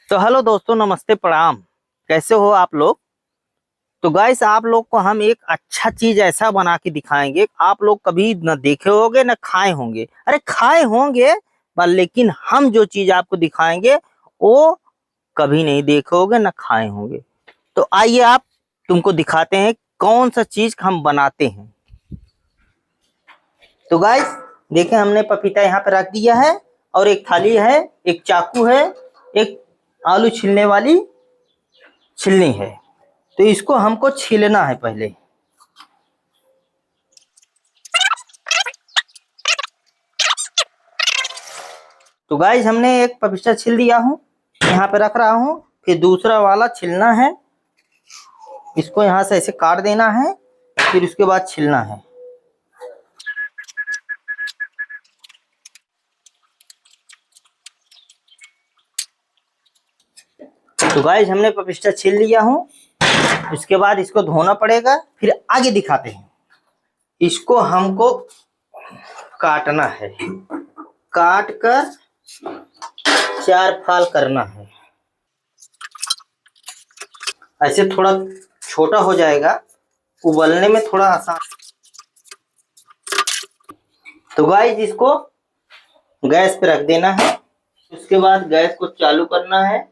तो हेलो दोस्तों, नमस्ते, प्रणाम। कैसे हो आप लोग। तो गाइस, आप लोग को हम एक अच्छा चीज ऐसा बना के दिखाएंगे, आप लोग कभी न देखे होंगे न खाए होंगे। अरे खाए होंगे पर लेकिन हम जो चीज आपको दिखाएंगे वो कभी नहीं देखे होंगे न खाए होंगे। तो आइए आप तुमको दिखाते हैं कौन सा चीज हम बनाते हैं। तो गाइस देखें, हमने पपीता यहाँ पे रख दिया है और एक थाली है, एक चाकू है, एक आलू छीलने वाली छीलनी है। तो इसको हमको छीलना है पहले। तो गाइस हमने एक पपीता छील दिया हूँ, यहाँ पे रख रहा हूँ। फिर दूसरा वाला छीलना है, इसको यहाँ से ऐसे काट देना है, फिर उसके बाद छीलना है। तो गाइस हमने पपीता छील लिया हूँ, उसके बाद इसको धोना पड़ेगा, फिर आगे दिखाते हैं। इसको हमको काटना है, काट कर 4 फाल करना है। ऐसे थोड़ा छोटा हो जाएगा, उबलने में थोड़ा आसान। तो गाइस इसको गैस पे रख देना है, उसके बाद गैस को चालू करना है।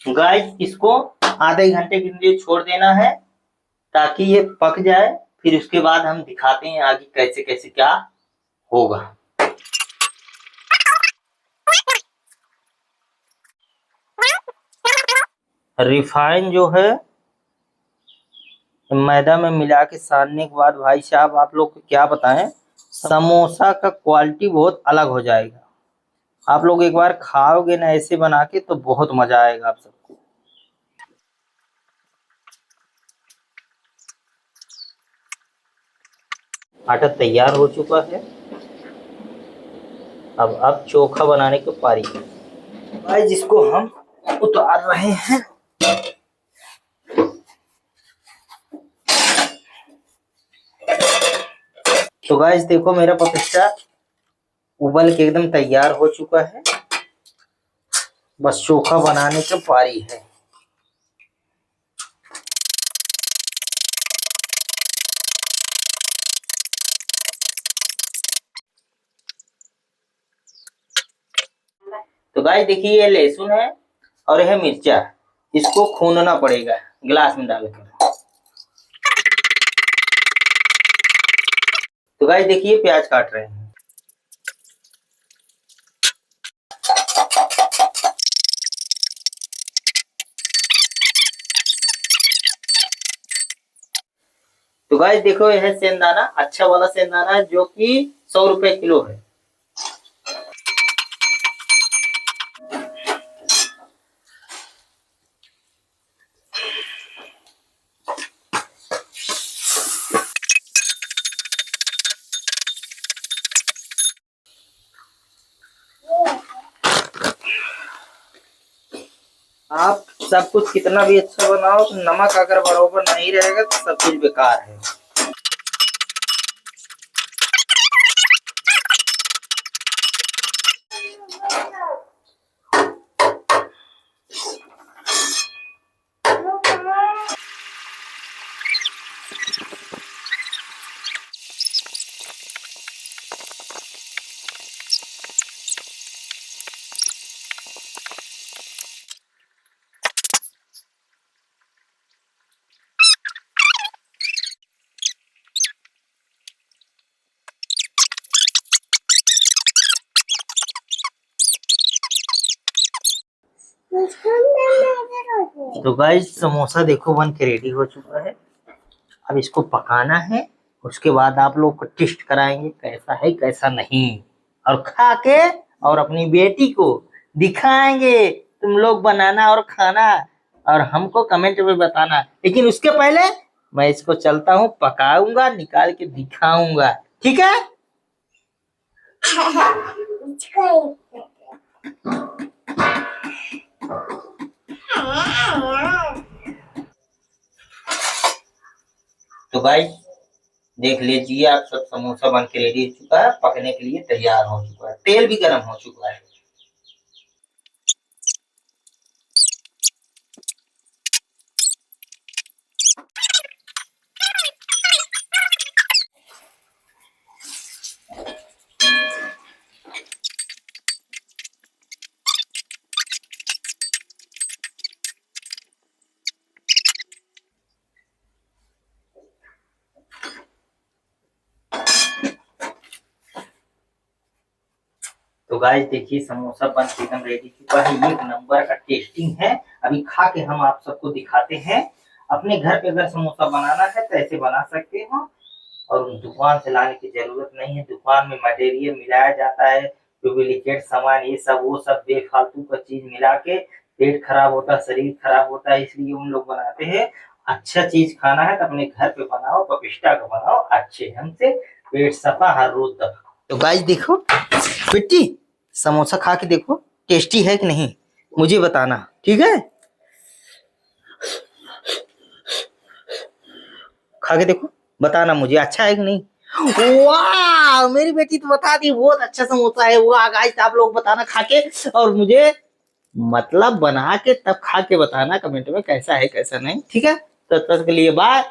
गाइस इसको आधे घंटे के लिए छोड़ देना है ताकि ये पक जाए। फिर उसके बाद हम दिखाते हैं आगे कैसे कैसे क्या होगा। रिफाइन जो है मैदा में मिला के सानने के बाद भाई साहब आप लोग को क्या बताएं, समोसा का क्वालिटी बहुत अलग हो जाएगा। आप लोग एक बार खाओगे ना ऐसे बना के तो बहुत मजा आएगा आप सबको। आटा तैयार हो चुका है, अब चोखा बनाने की पारी है। भाई जिसको हम उतार रहे हैं। तो गाइस देखो, मेरा पपीता उबल के एकदम तैयार हो चुका है, बस चोखा बनाने की पारी है। तो गाइस देखिए, ये लहसुन है और यह मिर्चा, इसको खूनना पड़ेगा गिलास में डालकर। तो गाइस देखिए, प्याज काट रहे हैं। तो गाइस देखो, यह सेंधाना अच्छा वाला सेंधाना है जो कि 100 रुपए किलो है। आप सब कुछ कितना भी अच्छा बनाओ, तो नमक अगर बराबर नहीं रहेगा तो सब कुछ बेकार है। तो गाइस समोसा देखो बन के रेडी हो चुका है। अब इसको पकाना है, उसके बाद आप लोग को टेस्ट कराएंगे कैसा है कैसा नहीं, और खा के और अपनी बेटी को दिखाएंगे। तुम लोग बनाना और खाना और हमको कमेंट में बताना। लेकिन उसके पहले मैं इसको चलता हूँ, पकाऊंगा, निकाल के दिखाऊंगा, ठीक है। तो गाइस देख लीजिए आप, सब समोसा बन के रेडी हो चुका है, पकने के लिए तैयार हो चुका है, तेल भी गर्म हो चुका है। तो गाइस देखिए, समोसा बन के एकदम रेडी चुका है, एक नंबर का टेस्टिंग है। अभी खा के हम आप सबको दिखाते हैं। अपने घर पे अगर समोसा बनाना है तो ऐसे बना सकते हो, और दुकान से लाने की जरूरत नहीं है। दुकान में मटेरियल मिलाया जाता है, डुप्लीकेट सामान, ये सब वो सब बेफालतू का चीज मिला के पेट खराब होता है, शरीर खराब होता है, इसलिए उन लोग बनाते हैं। अच्छा चीज खाना है तो अपने घर पे बनाओ, पपिस्टा का बनाओ, अच्छे ढंग से, पेट सफा, हर रोज दफा। तो गाइस देखो बेटी, समोसा खा के देखो, टेस्टी है कि नहीं, मुझे बताना, ठीक है? खा के देखो, बताना मुझे अच्छा है कि नहीं। वाह, मेरी बेटी तो बता दी, बहुत अच्छा समोसा है। वो गाइस आप लोग बताना खा के, और मुझे मतलब बना के तब खा के बताना कमेंट में कैसा है कैसा नहीं, ठीक है? तब तक के लिए बाय।